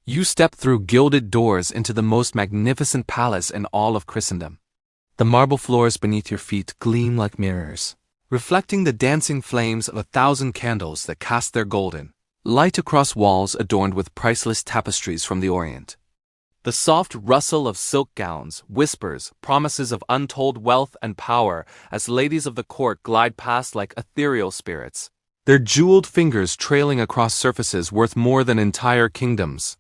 You step through gilded doors into the most magnificent palace in all of Christendom. The marble floors beneath your feet gleam like mirrors, reflecting the dancing flames of 1,000 candles that cast their golden light across walls adorned with priceless tapestries from the Orient. The soft rustle of silk gowns whispers promises of untold wealth and power as ladies of the court glide past like ethereal spirits, their jeweled fingers trailing across surfaces worth more than entire kingdoms.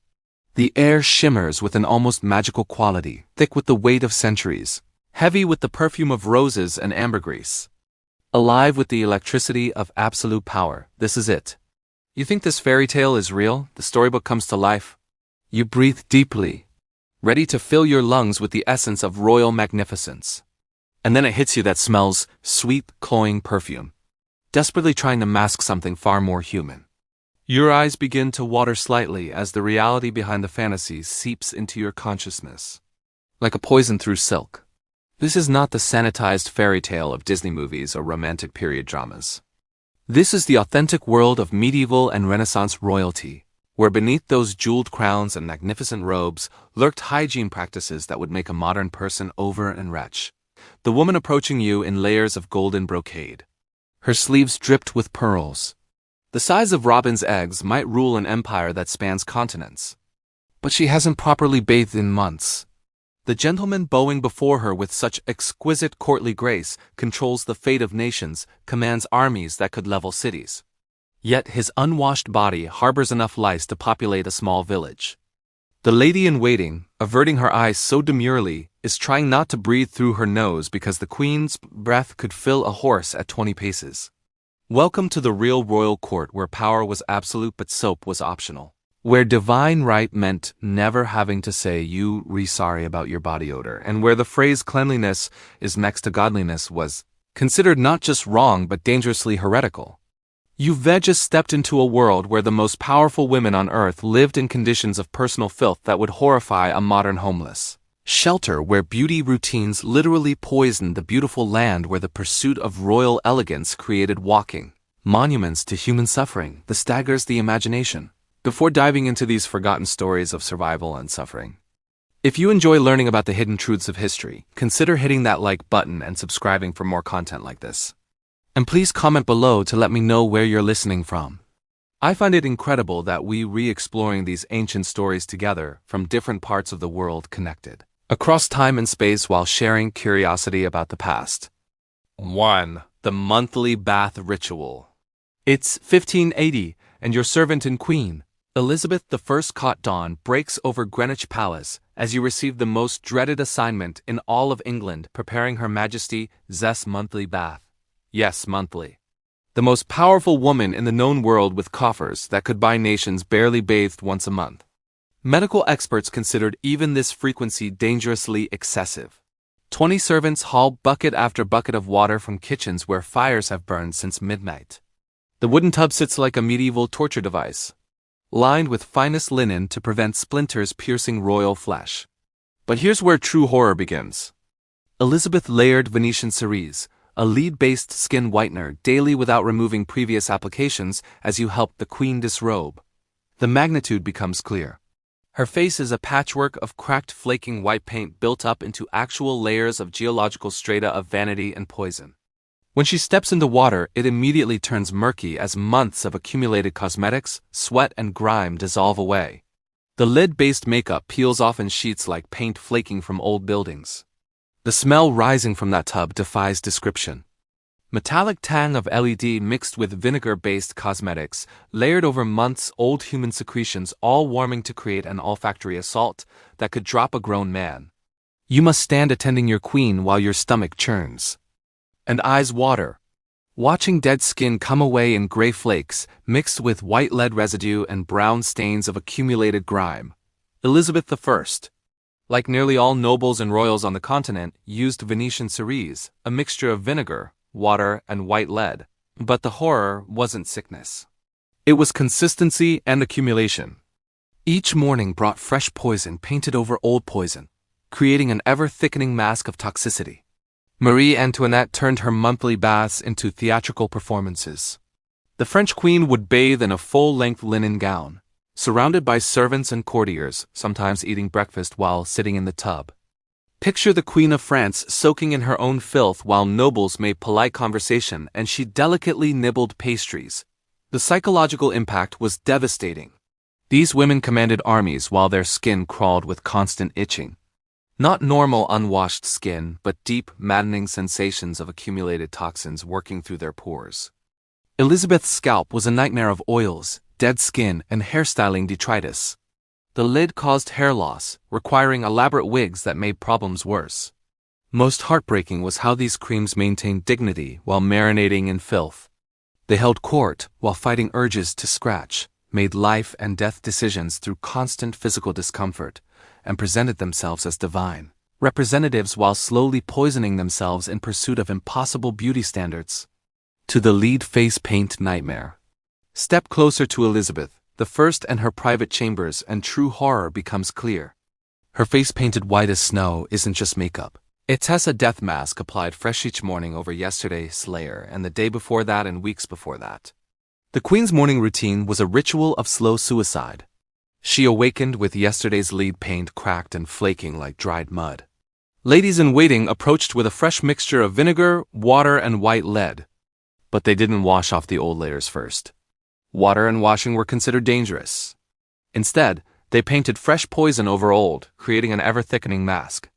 The air shimmers with an almost magical quality, thick with the weight of centuries, heavy with the perfume of roses and ambergris, alive with the electricity of absolute power. This is it. You think this fairy tale is real? The storybook comes to life. You breathe deeply, ready to fill your lungs with the essence of royal magnificence. And then it hits you that smells sweet, cloying perfume, desperately trying to mask something far more human. Your eyes begin to water slightly as the reality behind the fantasy seeps into your consciousness, like a poison through silk. This is not the sanitized fairy tale of Disney movies or romantic period dramas. This is the authentic world of medieval and Renaissance royalty, where beneath those jeweled crowns and magnificent robes lurked hygiene practices that would make a modern person over and retch. The woman approaching you in layers of golden brocade, her sleeves dripped with pearls. The size of robin's eggs might rule an empire that spans continents. But she hasn't properly bathed in months. The gentleman bowing before her with such exquisite courtly grace controls the fate of nations, commands armies that could level cities. Yet his unwashed body harbors enough lice to populate a small village. The lady-in-waiting, averting her eyes so demurely, is trying not to breathe through her nose because the queen's breath could fill a horse at 20 paces. Welcome to the real royal court where power was absolute but soap was optional. Where divine right meant never having to say you sorry about your body odor, and where the phrase cleanliness is next to godliness was considered not just wrong but dangerously heretical. You've just stepped into a world where the most powerful women on earth lived in conditions of personal filth that would horrify a modern homeless. Shelter where beauty routines literally poisoned the beautiful land where the pursuit of royal elegance created walking monuments to human suffering that staggers the imagination. Before diving into these forgotten stories of survival and suffering, if you enjoy learning about the hidden truths of history, consider hitting that like button and subscribing for more content like this. And please comment below to let me know where you're listening from. I find it incredible that we re-exploring these ancient stories together from different parts of the world connected across time and space while sharing curiosity about the past. 1. The monthly bath ritual. It's 1580, and your servant and queen, Elizabeth I caught dawn breaks over Greenwich Palace as you receive the most dreaded assignment in all of England, preparing Her Majesty's monthly bath. Yes, monthly. The most powerful woman in the known world with coffers that could buy nations barely bathed once a month. Medical experts considered even this frequency dangerously excessive. 20 servants haul bucket after bucket of water from kitchens where fires have burned since midnight. The wooden tub sits like a medieval torture device, lined with finest linen to prevent splinters piercing royal flesh. But here's where true horror begins. Elizabeth layered Venetian cerise, a lead-based skin whitener daily without removing previous applications as you help the queen disrobe. The magnitude becomes clear. Her face is a patchwork of cracked flaking white paint built up into actual layers of geological strata of vanity and poison. When she steps into water, it immediately turns murky as months of accumulated cosmetics, sweat, and grime dissolve away. The lead-based makeup peels off in sheets like paint flaking from old buildings. The smell rising from that tub defies description. Metallic tang of LED mixed with vinegar-based cosmetics, layered over months-old human secretions, all warming to create an olfactory assault that could drop a grown man. You must stand attending your queen while your stomach churns and eyes water, watching dead skin come away in gray flakes mixed with white lead residue and brown stains of accumulated grime. Elizabeth I, like nearly all nobles and royals on the continent, used Venetian cerise, a mixture of vinegar, water, and white lead. But the horror wasn't sickness. It was consistency and accumulation. Each morning brought fresh poison painted over old poison, creating an ever-thickening mask of toxicity. Marie Antoinette turned her monthly baths into theatrical performances. The French queen would bathe in a full-length linen gown, surrounded by servants and courtiers, sometimes eating breakfast while sitting in the tub. Picture the Queen of France soaking in her own filth while nobles made polite conversation and she delicately nibbled pastries. The psychological impact was devastating. These women commanded armies while their skin crawled with constant itching. Not normal unwashed skin, but deep, maddening sensations of accumulated toxins working through their pores. Elizabeth's scalp was a nightmare of oils, dead skin, and hairstyling detritus. The lid caused hair loss, requiring elaborate wigs that made problems worse. Most heartbreaking was how these creams maintained dignity while marinating in filth. They held court while fighting urges to scratch, made life and death decisions through constant physical discomfort, and presented themselves as divine representatives while slowly poisoning themselves in pursuit of impossible beauty standards. To the lead face paint nightmare. Step closer to Elizabeth I and her private chambers and true horror becomes clear. Her face painted white as snow isn't just makeup. It's a death mask applied fresh each morning over yesterday's layer and the day before that and weeks before that. The Queen's morning routine was a ritual of slow suicide. She awakened with yesterday's lead paint cracked and flaking like dried mud. Ladies-in-waiting approached with a fresh mixture of vinegar, water, and white lead. But they didn't wash off the old layers first. Water and washing were considered dangerous. Instead, they painted fresh poison over old, creating an ever-thickening mask.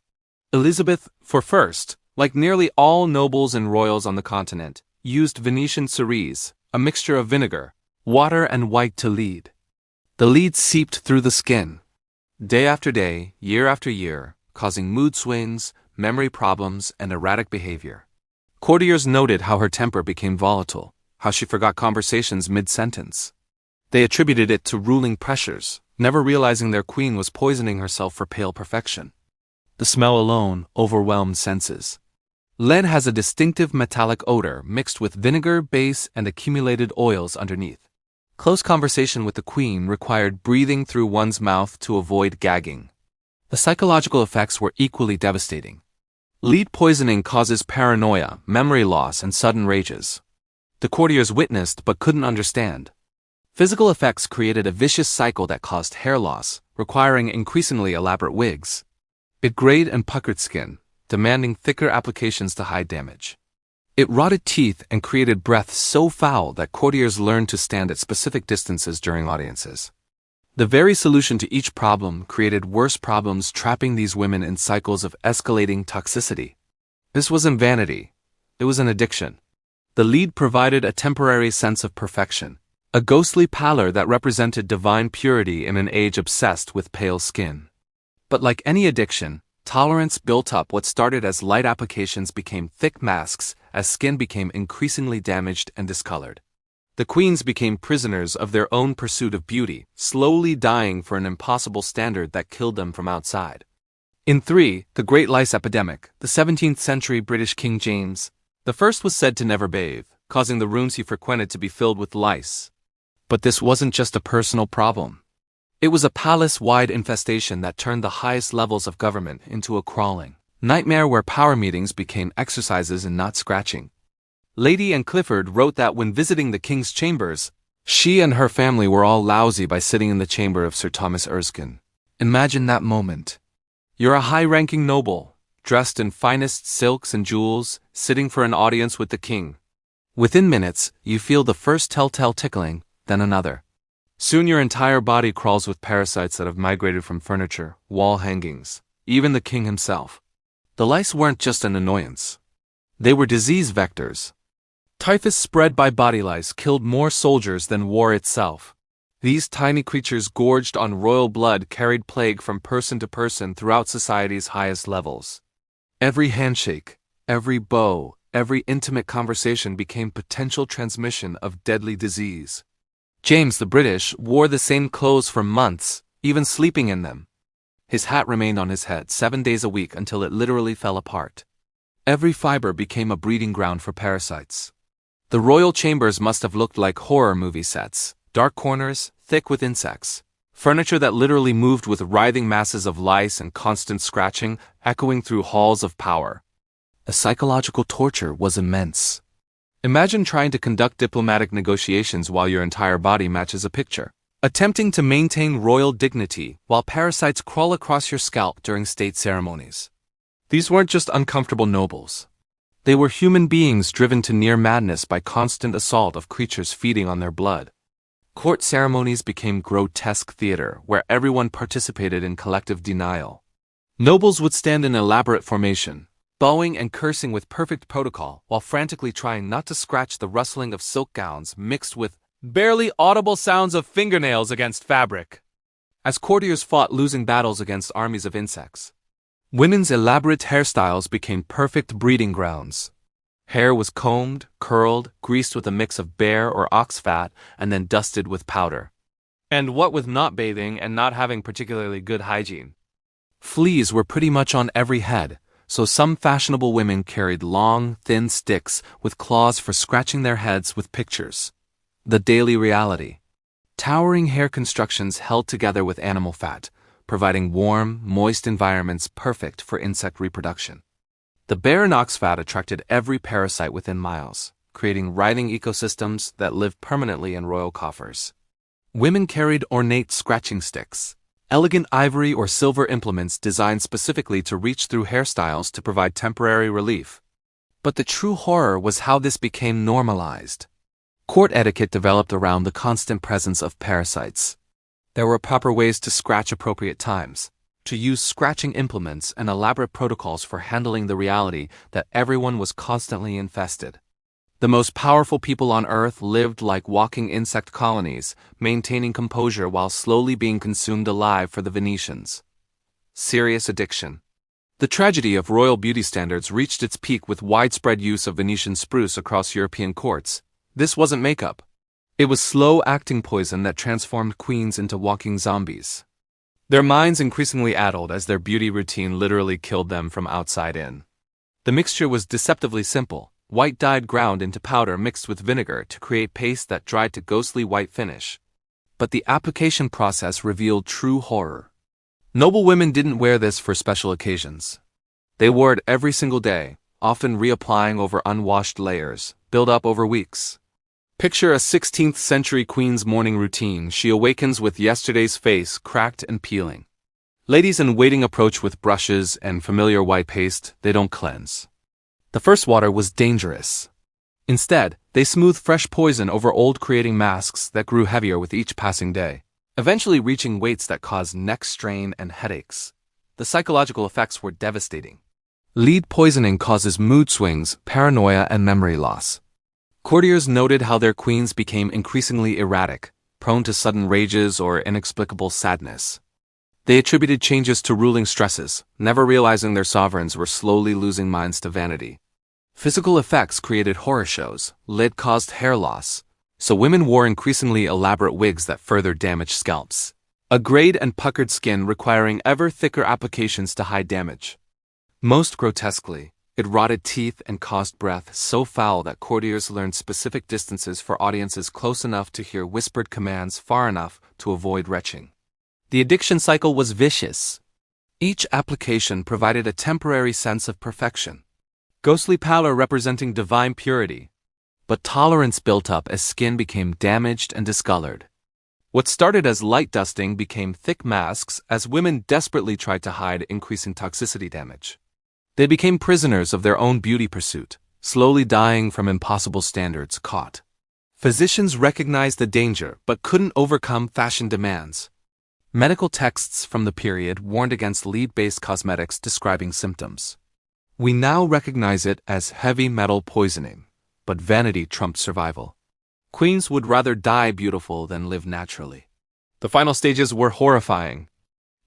Elizabeth I, like nearly all nobles and royals on the continent, used Venetian cerise, a mixture of vinegar, water, and white to lead. The lead seeped through the skin, day after day, year after year, causing mood swings, memory problems, and erratic behavior. Courtiers noted how her temper became volatile, how she forgot conversations mid-sentence. They attributed it to ruling pressures, never realizing their queen was poisoning herself for pale perfection. The smell alone overwhelmed senses. Lead has a distinctive metallic odor mixed with vinegar, base, and accumulated oils underneath. Close conversation with the queen required breathing through one's mouth to avoid gagging. The psychological effects were equally devastating. Lead poisoning causes paranoia, memory loss, and sudden rages. The courtiers witnessed but couldn't understand. Physical effects created a vicious cycle that caused hair loss, requiring increasingly elaborate wigs. It grayed and puckered skin, demanding thicker applications to hide damage. It rotted teeth and created breath so foul that courtiers learned to stand at specific distances during audiences. The very solution to each problem created worse problems, trapping these women in cycles of escalating toxicity. This wasn't vanity. It was an addiction. The lead provided a temporary sense of perfection, a ghostly pallor that represented divine purity in an age obsessed with pale skin. But like any addiction, tolerance built up. What started as light applications became thick masks as skin became increasingly damaged and discolored. The queens became prisoners of their own pursuit of beauty, slowly dying for an impossible standard that killed them from outside. In 3, the Great Lice Epidemic, the 17th century British King James I was said to never bathe, causing the rooms he frequented to be filled with lice. But this wasn't just a personal problem. It was a palace-wide infestation that turned the highest levels of government into a crawling nightmare where power meetings became exercises in not scratching. Lady Anne Clifford wrote that when visiting the king's chambers, she and her family were all lousy by sitting in the chamber of Sir Thomas Erskine. Imagine that moment. You're a high-ranking noble, dressed in finest silks and jewels, sitting for an audience with the king. Within minutes, you feel the first telltale tickling, then another. Soon your entire body crawls with parasites that have migrated from furniture, wall hangings, even the king himself. The lice weren't just an annoyance. They were disease vectors. Typhus spread by body lice killed more soldiers than war itself. These tiny creatures gorged on royal blood carried plague from person to person throughout society's highest levels. Every handshake, every bow, every intimate conversation became potential transmission of deadly disease. James the British wore the same clothes for months, even sleeping in them. His hat remained on his head 7 days a week until it literally fell apart. Every fiber became a breeding ground for parasites. The royal chambers must have looked like horror movie sets, dark corners, thick with insects, furniture that literally moved with writhing masses of lice and constant scratching, echoing through halls of power. The psychological torture was immense. Imagine trying to conduct diplomatic negotiations while your entire body matches a picture. attempting to maintain royal dignity while parasites crawl across your scalp during state ceremonies. These weren't just uncomfortable nobles. They were human beings driven to near madness by constant assault of creatures feeding on their blood. Court ceremonies became grotesque theater where everyone participated in collective denial. Nobles would stand in elaborate formation, bowing and cursing with perfect protocol while frantically trying not to scratch the rustling of silk gowns mixed with barely audible sounds of fingernails against fabric. As courtiers fought losing battles against armies of insects, women's elaborate hairstyles became perfect breeding grounds. Hair was combed, curled, greased with a mix of bear or ox fat, and then dusted with powder. And what with not bathing and not having particularly good hygiene? Fleas were pretty much on every head, so some fashionable women carried long, thin sticks with claws for scratching their heads with pictures. The daily reality. Towering hair constructions held together with animal fat, providing warm, moist environments perfect for insect reproduction. The bear and ox fat attracted every parasite within miles, creating writhing ecosystems that lived permanently in royal coffers. Women carried ornate scratching sticks, elegant ivory or silver implements designed specifically to reach through hairstyles to provide temporary relief. But the true horror was how this became normalized. Court etiquette developed around the constant presence of parasites. There were proper ways to scratch appropriate times, to use scratching implements and elaborate protocols for handling the reality that everyone was constantly infested. The most powerful people on Earth lived like walking insect colonies, maintaining composure while slowly being consumed alive for the Venetians. Serious addiction. The tragedy of royal beauty standards reached its peak with widespread use of Venetian spruce across European courts. This wasn't makeup. It was slow-acting poison that transformed queens into walking zombies. Their minds increasingly addled as their beauty routine literally killed them from outside in. The mixture was deceptively simple. White dyed ground into powder mixed with vinegar to create paste that dried to ghostly white finish. But the application process revealed true horror. Noble women didn't wear this for special occasions. They wore it every single day, often reapplying over unwashed layers, built up over weeks. Picture a 16th century queen's morning routine. She awakens with yesterday's face cracked and peeling. Ladies in waiting approach with brushes and familiar white paste. They don't cleanse. The first water was dangerous. Instead, they smoothed fresh poison over old, creating masks that grew heavier with each passing day, eventually reaching weights that caused neck strain and headaches. The psychological effects were devastating. Lead poisoning causes mood swings, paranoia, and memory loss. Courtiers noted how their queens became increasingly erratic, prone to sudden rages or inexplicable sadness. They attributed changes to ruling stresses, never realizing their sovereigns were slowly losing minds to vanity. Physical effects created horror shows. Lead caused hair loss, so women wore increasingly elaborate wigs that further damaged scalps. A grayed and puckered skin requiring ever thicker applications to hide damage. Most grotesquely, it rotted teeth and caused breath so foul that courtiers learned specific distances for audiences close enough to hear whispered commands far enough to avoid retching. The addiction cycle was vicious. Each application provided a temporary sense of perfection. Ghostly pallor representing divine purity. But tolerance built up as skin became damaged and discolored. What started as light dusting became thick masks as women desperately tried to hide increasing toxicity damage. They became prisoners of their own beauty pursuit, slowly dying from impossible standards caught. Physicians recognized the danger but couldn't overcome fashion demands. Medical texts from the period warned against lead-based cosmetics describing symptoms. We now recognize it as heavy metal poisoning, but vanity trumped survival. Queens would rather die beautiful than live naturally. The final stages were horrifying.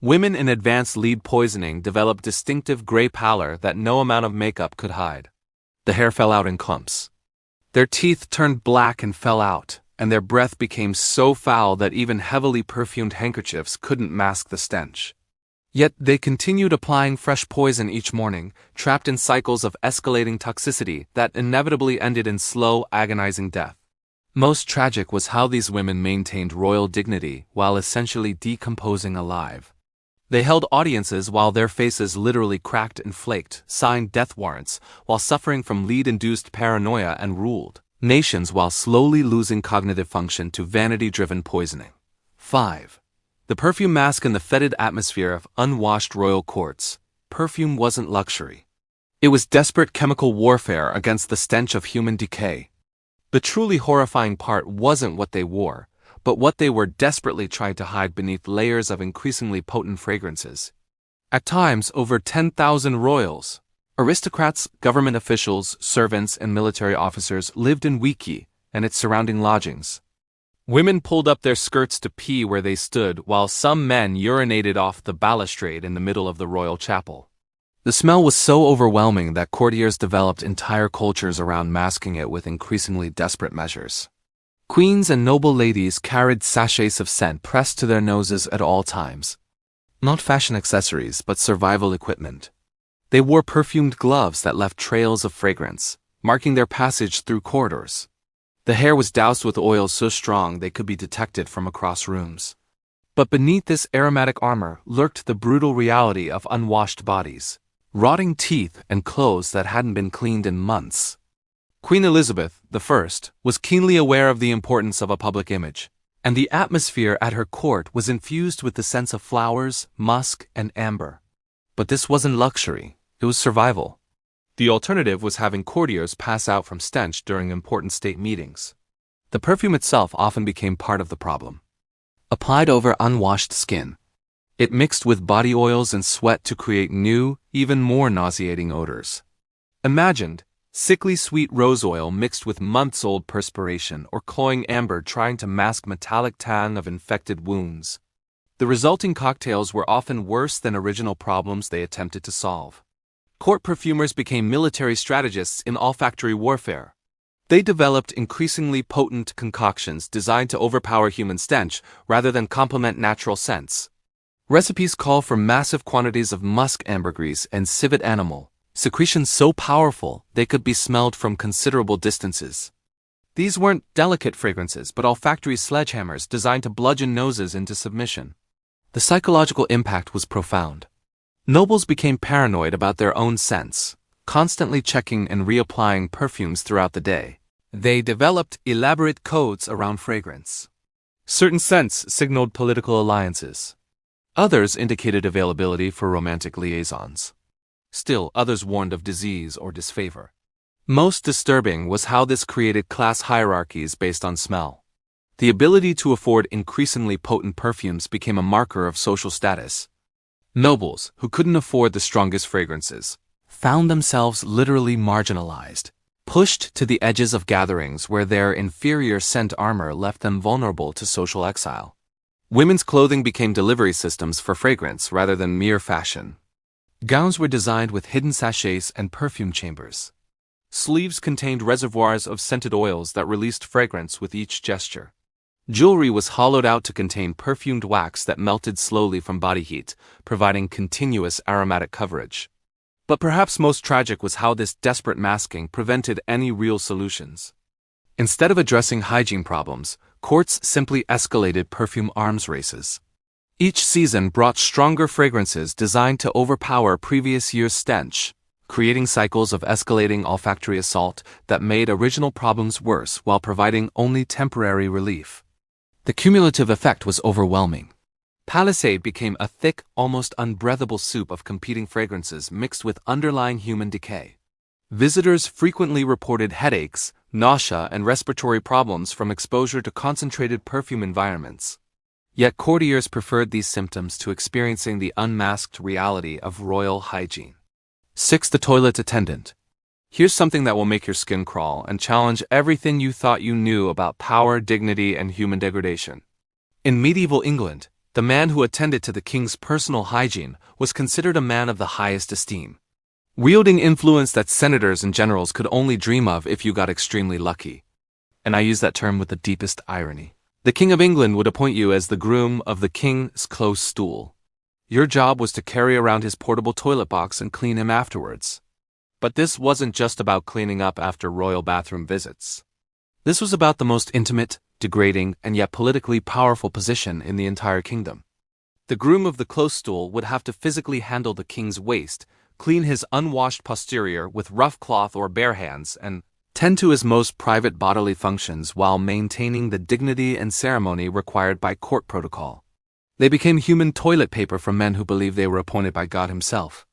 Women in advanced lead poisoning developed distinctive gray pallor that no amount of makeup could hide. The hair fell out in clumps. Their teeth turned black and fell out, and their breath became so foul that even heavily perfumed handkerchiefs couldn't mask the stench. Yet they continued applying fresh poison each morning, trapped in cycles of escalating toxicity that inevitably ended in slow, agonizing death. Most tragic was how these women maintained royal dignity while essentially decomposing alive. They held audiences while their faces literally cracked and flaked, signed death warrants while suffering from lead-induced paranoia, and ruled nations while slowly losing cognitive function to vanity-driven poisoning. 5. The perfume mask in the fetid atmosphere of unwashed royal courts. Perfume wasn't luxury. It was desperate chemical warfare against the stench of human decay. The truly horrifying part wasn't what they wore, but what they were desperately trying to hide beneath layers of increasingly potent fragrances. At times, over 10,000 royals, aristocrats, government officials, servants, and military officers lived in Wiki and its surrounding lodgings. Women pulled up their skirts to pee where they stood, while some men urinated off the balustrade in the middle of the royal chapel. The smell was so overwhelming that courtiers developed entire cultures around masking it with increasingly desperate measures. Queens and noble ladies carried sachets of scent pressed to their noses at all times. Not fashion accessories, but survival equipment. They wore perfumed gloves that left trails of fragrance, marking their passage through corridors. The hair was doused with oils so strong they could be detected from across rooms. But beneath this aromatic armor lurked the brutal reality of unwashed bodies, rotting teeth, and clothes that hadn't been cleaned in months. Queen Elizabeth I was keenly aware of the importance of a public image, and the atmosphere at her court was infused with the scents of flowers, musk, and amber. But this wasn't luxury, it was survival. The alternative was having courtiers pass out from stench during important state meetings. The perfume itself often became part of the problem. Applied over unwashed skin, it mixed with body oils and sweat to create new, even more nauseating odors. Imagined, sickly sweet rose oil mixed with months-old perspiration or cloying amber trying to mask metallic tang of infected wounds. The resulting cocktails were often worse than original problems they attempted to solve. Court perfumers became military strategists in olfactory warfare. They developed increasingly potent concoctions designed to overpower human stench rather than complement natural scents. Recipes call for massive quantities of musk ambergris and civet animal, secretions so powerful they could be smelled from considerable distances. These weren't delicate fragrances but olfactory sledgehammers designed to bludgeon noses into submission. The psychological impact was profound. Nobles became paranoid about their own scents, constantly checking and reapplying perfumes throughout the day. They developed elaborate codes around fragrance. Certain scents signaled political alliances. Others indicated availability for romantic liaisons. Still, others warned of disease or disfavor. Most disturbing was how this created class hierarchies based on smell. The ability to afford increasingly potent perfumes became a marker of social status. Nobles, who couldn't afford the strongest fragrances, found themselves literally marginalized, pushed to the edges of gatherings where their inferior scent armor left them vulnerable to social exile. Women's clothing became delivery systems for fragrance rather than mere fashion. Gowns were designed with hidden sachets and perfume chambers. Sleeves contained reservoirs of scented oils that released fragrance with each gesture. Jewelry was hollowed out to contain perfumed wax that melted slowly from body heat, providing continuous aromatic coverage. But perhaps most tragic was how this desperate masking prevented any real solutions. Instead of addressing hygiene problems, courts simply escalated perfume arms races. Each season brought stronger fragrances designed to overpower previous year's stench, creating cycles of escalating olfactory assault that made original problems worse while providing only temporary relief. The cumulative effect was overwhelming. Palisade became a thick, almost unbreathable soup of competing fragrances mixed with underlying human decay. Visitors frequently reported headaches, nausea, and respiratory problems from exposure to concentrated perfume environments. Yet courtiers preferred these symptoms to experiencing the unmasked reality of royal hygiene. 6. The toilet attendant. Here's something that will make your skin crawl and challenge everything you thought you knew about power, dignity, and human degradation. In medieval England, the man who attended to the king's personal hygiene was considered a man of the highest esteem, wielding influence that senators and generals could only dream of if you got extremely lucky. And I use that term with the deepest irony. The King of England would appoint you as the groom of the king's close stool. Your job was to carry around his portable toilet box and clean him afterwards. But this wasn't just about cleaning up after royal bathroom visits. This was about the most intimate, degrading, and yet politically powerful position in the entire kingdom. The groom of the close stool would have to physically handle the king's waste, clean his unwashed posterior with rough cloth or bare hands, and tend to his most private bodily functions while maintaining the dignity and ceremony required by court protocol. They became human toilet paper for men who believed they were appointed by God himself.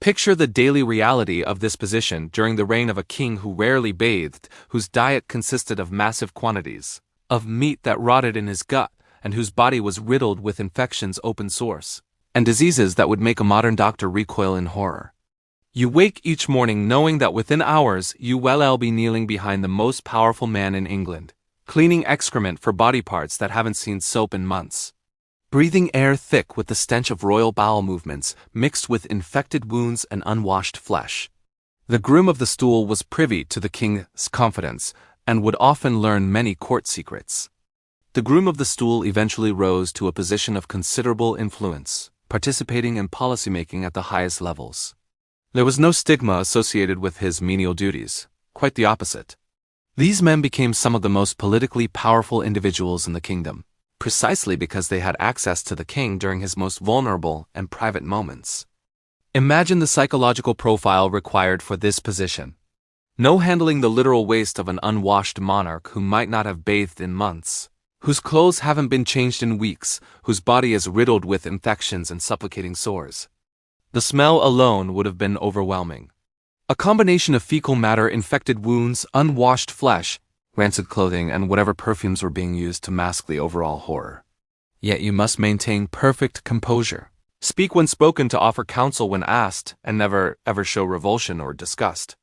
Picture the daily reality of this position during the reign of a king who rarely bathed, whose diet consisted of massive quantities of meat that rotted in his gut, and whose body was riddled with infections open source, and diseases that would make a modern doctor recoil in horror. You wake each morning knowing that within hours you will be kneeling behind the most powerful man in England, cleaning excrement for body parts that haven't seen soap in months. Breathing air thick with the stench of royal bowel movements mixed with infected wounds and unwashed flesh. The groom of the stool was privy to the king's confidence and would often learn many court secrets. The groom of the stool eventually rose to a position of considerable influence, participating in policymaking at the highest levels. There was no stigma associated with his menial duties, quite the opposite. These men became some of the most politically powerful individuals in the kingdom, precisely because they had access to the king during his most vulnerable and private moments. Imagine the psychological profile required for this position. No handling the literal waste of an unwashed monarch who might not have bathed in months, whose clothes haven't been changed in weeks, whose body is riddled with infections and suffocating sores. The smell alone would have been overwhelming. A combination of fecal matter, infected wounds, unwashed flesh, rancid clothing, and whatever perfumes were being used to mask the overall horror. Yet you must maintain perfect composure. Speak when spoken to offer counsel when asked, and never ever show revulsion or disgust.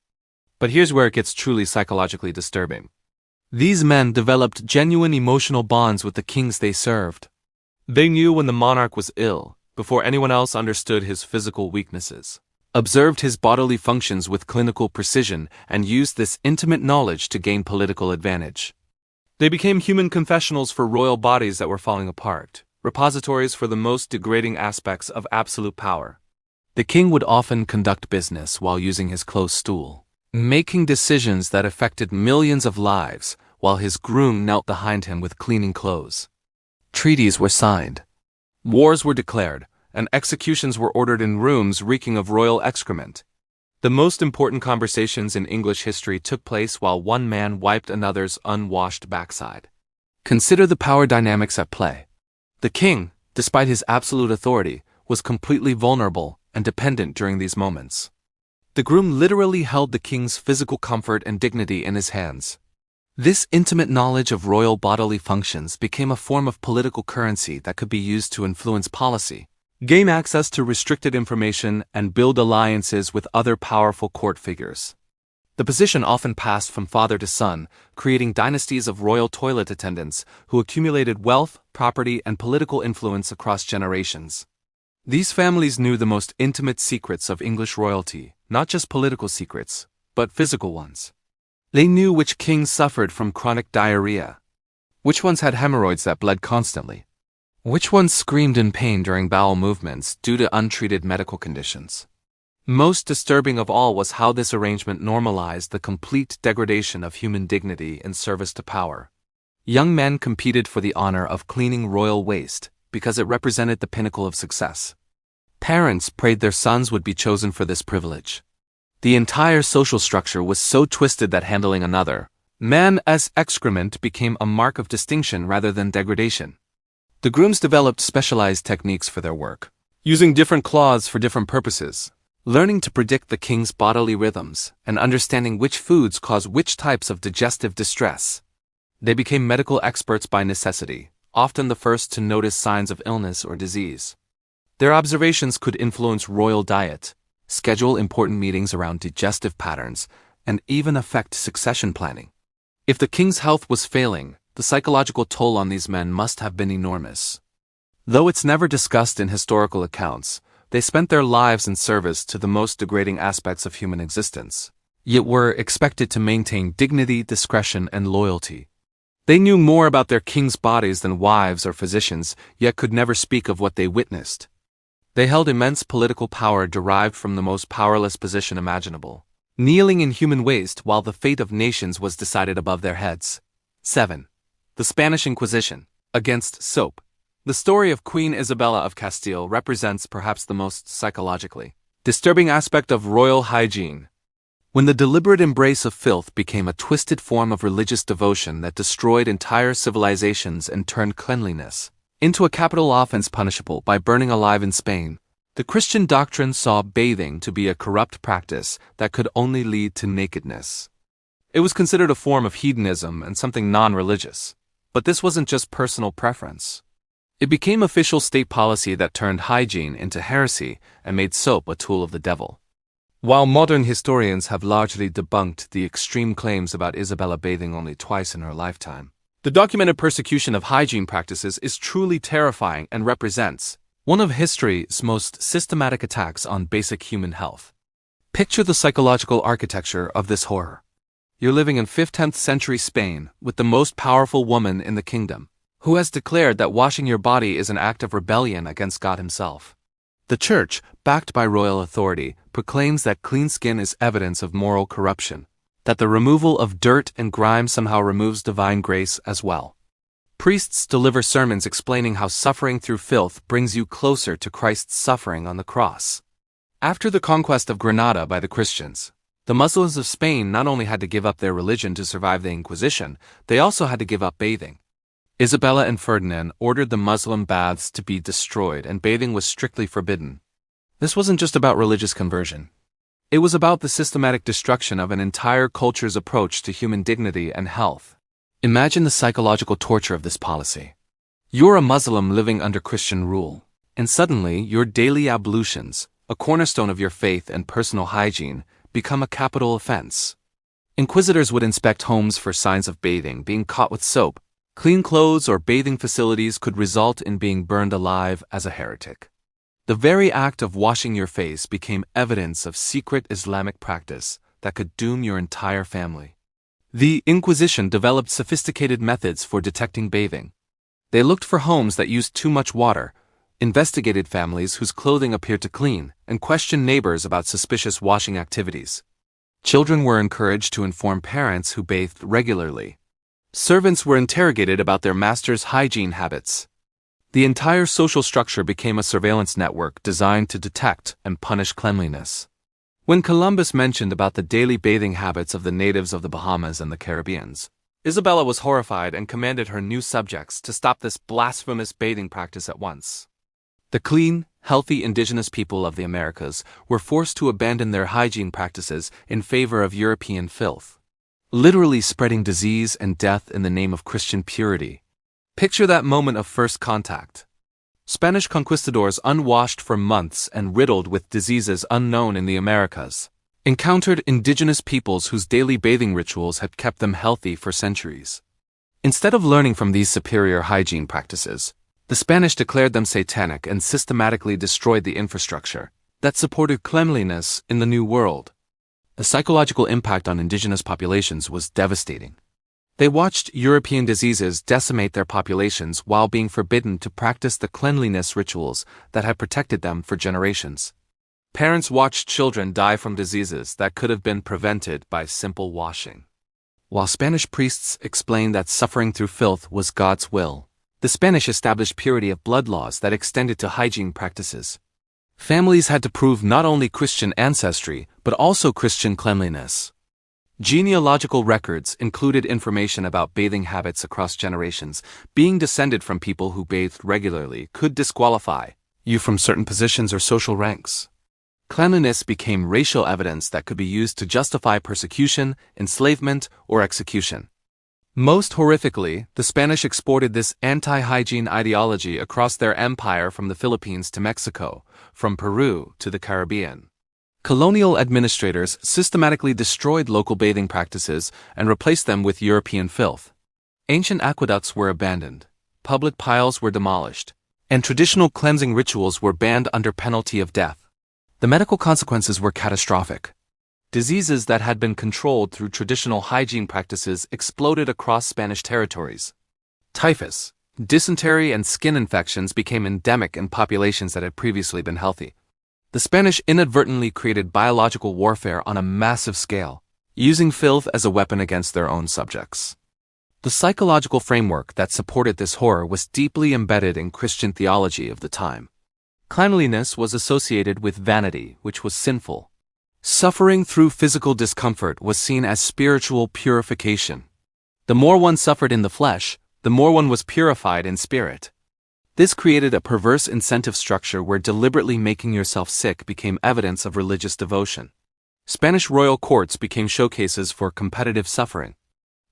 But here's where it gets truly psychologically disturbing. These men developed genuine emotional bonds with the kings they served. They knew when the monarch was ill, before anyone else understood his physical weaknesses, observed his bodily functions with clinical precision, and used this intimate knowledge to gain political advantage. They became human confessionals for royal bodies that were falling apart, repositories for the most degrading aspects of absolute power. The king would often conduct business while using his closed stool, making decisions that affected millions of lives, while his groom knelt behind him with cleaning clothes. Treaties were signed. Wars were declared, and executions were ordered in rooms reeking of royal excrement. The most important conversations in English history took place while one man wiped another's unwashed backside. Consider the power dynamics at play. The king, despite his absolute authority, was completely vulnerable and dependent during these moments. The groom literally held the king's physical comfort and dignity in his hands. This intimate knowledge of royal bodily functions became a form of political currency that could be used to influence policy, gain access to restricted information, and build alliances with other powerful court figures. The position often passed from father to son, creating dynasties of royal toilet attendants who accumulated wealth, property, and political influence across generations. These families knew the most intimate secrets of English royalty, not just political secrets, but physical ones. They knew which kings suffered from chronic diarrhea, which ones had hemorrhoids that bled constantly, which ones screamed in pain during bowel movements due to untreated medical conditions. Most disturbing of all was how this arrangement normalized the complete degradation of human dignity in service to power. Young men competed for the honor of cleaning royal waste because it represented the pinnacle of success. Parents prayed their sons would be chosen for this privilege. The entire social structure was so twisted that handling another man as excrement became a mark of distinction rather than degradation. The grooms developed specialized techniques for their work, using different cloths for different purposes, learning to predict the king's bodily rhythms, and understanding which foods cause which types of digestive distress. They became medical experts by necessity, often the first to notice signs of illness or disease. Their observations could influence royal diet, schedule important meetings around digestive patterns, and even affect succession planning. If the king's health was failing, the psychological toll on these men must have been enormous. Though it's never discussed in historical accounts, they spent their lives in service to the most degrading aspects of human existence, yet were expected to maintain dignity, discretion, and loyalty. They knew more about their king's bodies than wives or physicians, yet could never speak of what they witnessed. They held immense political power derived from the most powerless position imaginable, kneeling in human waste while the fate of nations was decided above their heads. 7. The Spanish Inquisition. Against soap. The story of Queen Isabella of Castile represents perhaps the most psychologically disturbing aspect of royal hygiene. When the deliberate embrace of filth became a twisted form of religious devotion that destroyed entire civilizations and turned cleanliness into a capital offense punishable by burning alive in Spain, the Christian doctrine saw bathing to be a corrupt practice that could only lead to nakedness. It was considered a form of hedonism and something non-religious. But this wasn't just personal preference. It became official state policy that turned hygiene into heresy and made soap a tool of the devil. While modern historians have largely debunked the extreme claims about Isabella bathing only twice in her lifetime, the documented persecution of hygiene practices is truly terrifying and represents one of history's most systematic attacks on basic human health. Picture the psychological architecture of this horror. You're living in 15th century Spain with the most powerful woman in the kingdom, who has declared that washing your body is an act of rebellion against God himself. The church, backed by royal authority, proclaims that clean skin is evidence of moral corruption, that the removal of dirt and grime somehow removes divine grace as well. Priests deliver sermons explaining how suffering through filth brings you closer to Christ's suffering on the cross. After the conquest of Granada by the Christians, the Muslims of Spain not only had to give up their religion to survive the Inquisition, they also had to give up bathing. Isabella and Ferdinand ordered the Muslim baths to be destroyed and bathing was strictly forbidden. This wasn't just about religious conversion. It was about the systematic destruction of an entire culture's approach to human dignity and health. Imagine the psychological torture of this policy. You're a Muslim living under Christian rule, and suddenly your daily ablutions, a cornerstone of your faith and personal hygiene, become a capital offense. Inquisitors would inspect homes for signs of bathing, being caught with soap. Clean clothes or bathing facilities could result in being burned alive as a heretic. The very act of washing your face became evidence of secret Islamic practice that could doom your entire family. The Inquisition developed sophisticated methods for detecting bathing. They looked for homes that used too much water, investigated families whose clothing appeared to clean, and questioned neighbors about suspicious washing activities. Children were encouraged to inform parents who bathed regularly. Servants were interrogated about their master's hygiene habits. The entire social structure became a surveillance network designed to detect and punish cleanliness. When Columbus mentioned about the daily bathing habits of the natives of the Bahamas and the Caribbean, Isabella was horrified and commanded her new subjects to stop this blasphemous bathing practice at once. The clean, healthy indigenous people of the Americas were forced to abandon their hygiene practices in favor of European filth, literally spreading disease and death in the name of Christian purity. Picture that moment of first contact. Spanish conquistadors, unwashed for months and riddled with diseases unknown in the Americas, encountered indigenous peoples whose daily bathing rituals had kept them healthy for centuries. Instead of learning from these superior hygiene practices, the Spanish declared them satanic and systematically destroyed the infrastructure that supported cleanliness in the New World. The psychological impact on indigenous populations was devastating. They watched European diseases decimate their populations while being forbidden to practice the cleanliness rituals that had protected them for generations. Parents watched children die from diseases that could have been prevented by simple washing. While Spanish priests explained that suffering through filth was God's will, the Spanish established purity of blood laws that extended to hygiene practices. Families had to prove not only Christian ancestry, but also Christian cleanliness. Genealogical records included information about bathing habits across generations. Being descended from people who bathed regularly could disqualify you from certain positions or social ranks. Cleanliness became racial evidence that could be used to justify persecution, enslavement, or execution. Most horrifically, the Spanish exported this anti-hygiene ideology across their empire from the Philippines to Mexico, from Peru to the Caribbean. Colonial administrators systematically destroyed local bathing practices and replaced them with European filth. Ancient aqueducts were abandoned, public piles were demolished, and traditional cleansing rituals were banned under penalty of death. The medical consequences were catastrophic. Diseases that had been controlled through traditional hygiene practices exploded across Spanish territories. Typhus, dysentery, and skin infections became endemic in populations that had previously been healthy. The Spanish inadvertently created biological warfare on a massive scale, using filth as a weapon against their own subjects. The psychological framework that supported this horror was deeply embedded in Christian theology of the time. Cleanliness was associated with vanity, which was sinful. Suffering through physical discomfort was seen as spiritual purification. The more one suffered in the flesh, the more one was purified in spirit. This created a perverse incentive structure where deliberately making yourself sick became evidence of religious devotion. Spanish royal courts became showcases for competitive suffering.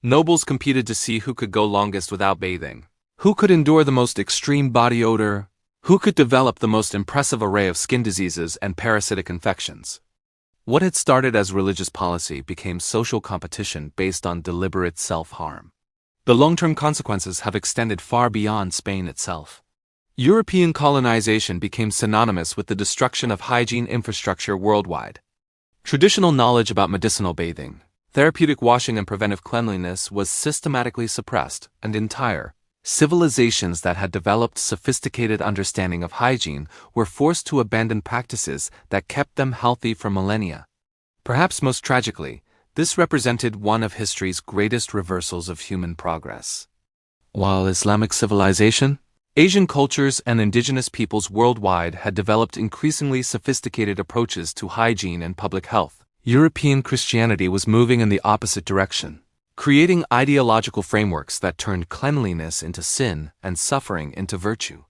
Nobles competed to see who could go longest without bathing, who could endure the most extreme body odor, who could develop the most impressive array of skin diseases and parasitic infections. What had started as religious policy became social competition based on deliberate self-harm. The long-term consequences have extended far beyond Spain itself. European colonization became synonymous with the destruction of hygiene infrastructure worldwide. Traditional knowledge about medicinal bathing, therapeutic washing and preventive cleanliness was systematically suppressed, and entire civilizations that had developed sophisticated understanding of hygiene were forced to abandon practices that kept them healthy for millennia. Perhaps most tragically, this represented one of history's greatest reversals of human progress. While Islamic civilization, Asian cultures and indigenous peoples worldwide had developed increasingly sophisticated approaches to hygiene and public health, European Christianity was moving in the opposite direction, creating ideological frameworks that turned cleanliness into sin and suffering into virtue.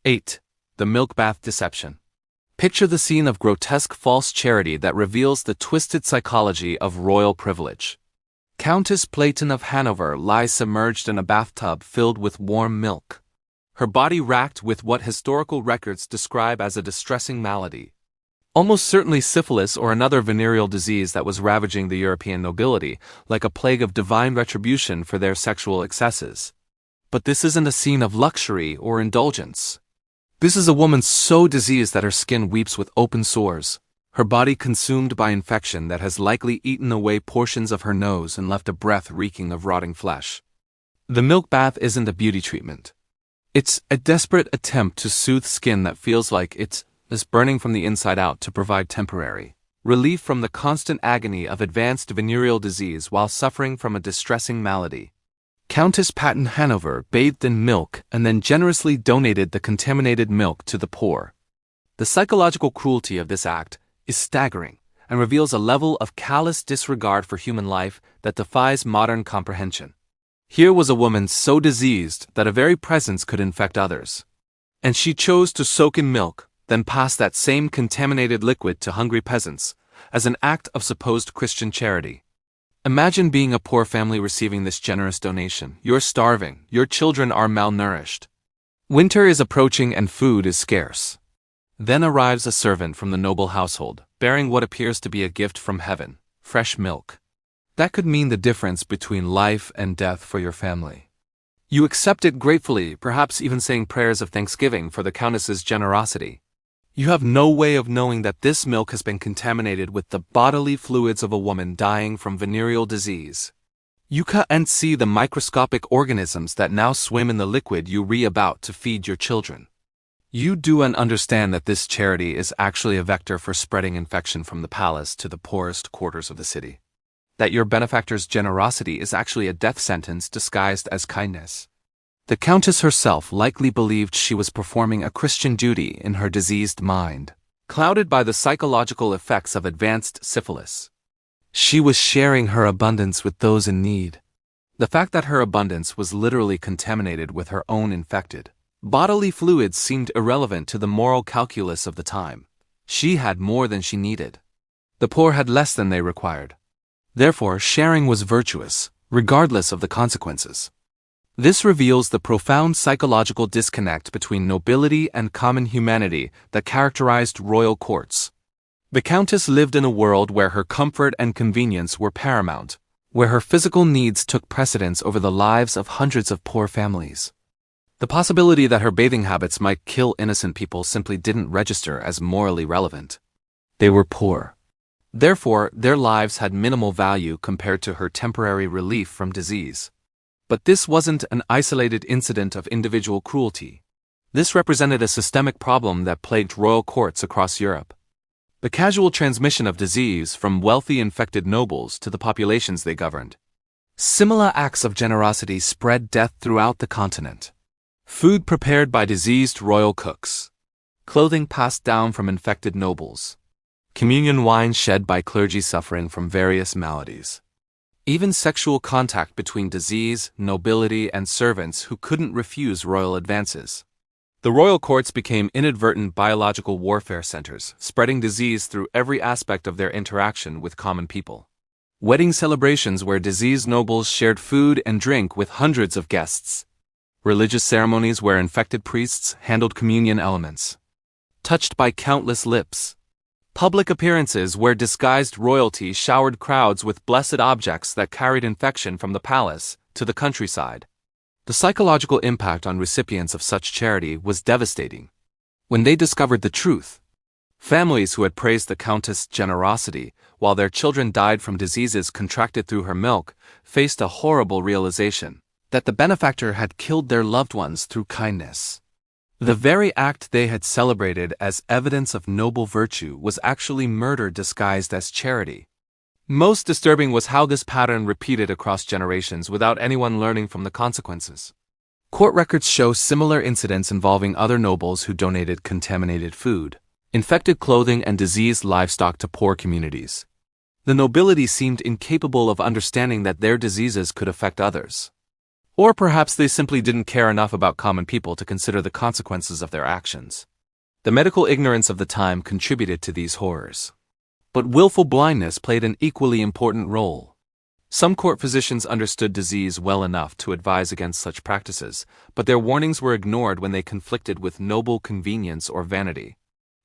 8. The milk bath deception. Picture the scene of grotesque false charity that reveals the twisted psychology of royal privilege. Countess Platen of Hanover lies submerged in a bathtub filled with warm milk, her body racked with what historical records describe as a distressing malady. Almost certainly syphilis or another venereal disease that was ravaging the European nobility, like a plague of divine retribution for their sexual excesses. But this isn't a scene of luxury or indulgence. This is a woman so diseased that her skin weeps with open sores, her body consumed by infection that has likely eaten away portions of her nose and left a breath reeking of rotting flesh. The milk bath isn't a beauty treatment. It's a desperate attempt to soothe skin that feels like it's burning from the inside out to provide temporary relief from the constant agony of advanced venereal disease while suffering from a distressing malady. Countess Patten Hanover bathed in milk and then generously donated the contaminated milk to the poor. The psychological cruelty of this act is staggering and reveals a level of callous disregard for human life that defies modern comprehension. Here was a woman so diseased that a very presence could infect others. And she chose to soak in milk, then pass that same contaminated liquid to hungry peasants, as an act of supposed Christian charity. Imagine being a poor family receiving this generous donation. You're starving, your children are malnourished. Winter is approaching and food is scarce. Then arrives a servant from the noble household, bearing what appears to be a gift from heaven, fresh milk. That could mean the difference between life and death for your family. You accept it gratefully, perhaps even saying prayers of thanksgiving for the countess's generosity. You have no way of knowing that this milk has been contaminated with the bodily fluids of a woman dying from venereal disease. You can't see the microscopic organisms that now swim in the liquid you re-about to feed your children. You do understand that this charity is actually a vector for spreading infection from the palace to the poorest quarters of the city. That your benefactor's generosity is actually a death sentence disguised as kindness. The countess herself likely believed she was performing a Christian duty in her diseased mind, clouded by the psychological effects of advanced syphilis. She was sharing her abundance with those in need. The fact that her abundance was literally contaminated with her own infected bodily fluids seemed irrelevant to the moral calculus of the time. She had more than she needed. The poor had less than they required. Therefore, sharing was virtuous, regardless of the consequences. This reveals the profound psychological disconnect between nobility and common humanity that characterized royal courts. The countess lived in a world where her comfort and convenience were paramount, where her physical needs took precedence over the lives of hundreds of poor families. The possibility that her bathing habits might kill innocent people simply didn't register as morally relevant. They were poor. Therefore, their lives had minimal value compared to her temporary relief from disease. But this wasn't an isolated incident of individual cruelty. This represented a systemic problem that plagued royal courts across Europe. The casual transmission of disease from wealthy infected nobles to the populations they governed. Similar acts of generosity spread death throughout the continent. Food prepared by diseased royal cooks. Clothing passed down from infected nobles. communion wine shed by clergy suffering from various maladies. Even sexual contact between disease, nobility, and servants who couldn't refuse royal advances. The royal courts became inadvertent biological warfare centers, spreading disease through every aspect of their interaction with common people. Wedding celebrations where diseased nobles shared food and drink with hundreds of guests. Religious ceremonies where infected priests handled communion elements. Touched by countless lips. Public appearances where disguised royalty showered crowds with blessed objects that carried infection from the palace to the countryside. The psychological impact on recipients of such charity was devastating. When they discovered the truth, families who had praised the Countess' generosity while their children died from diseases contracted through her milk faced a horrible realization that the benefactor had killed their loved ones through kindness. The very act they had celebrated as evidence of noble virtue was actually murder disguised as charity. Most disturbing was how this pattern repeated across generations without anyone learning from the consequences. Court records show similar incidents involving other nobles who donated contaminated food, infected clothing, and diseased livestock to poor communities. The nobility seemed incapable of understanding that their diseases could affect others. Or perhaps they simply didn't care enough about common people to consider the consequences of their actions. The medical ignorance of the time contributed to these horrors. But willful blindness played an equally important role. Some court physicians understood disease well enough to advise against such practices, but their warnings were ignored when they conflicted with noble convenience or vanity.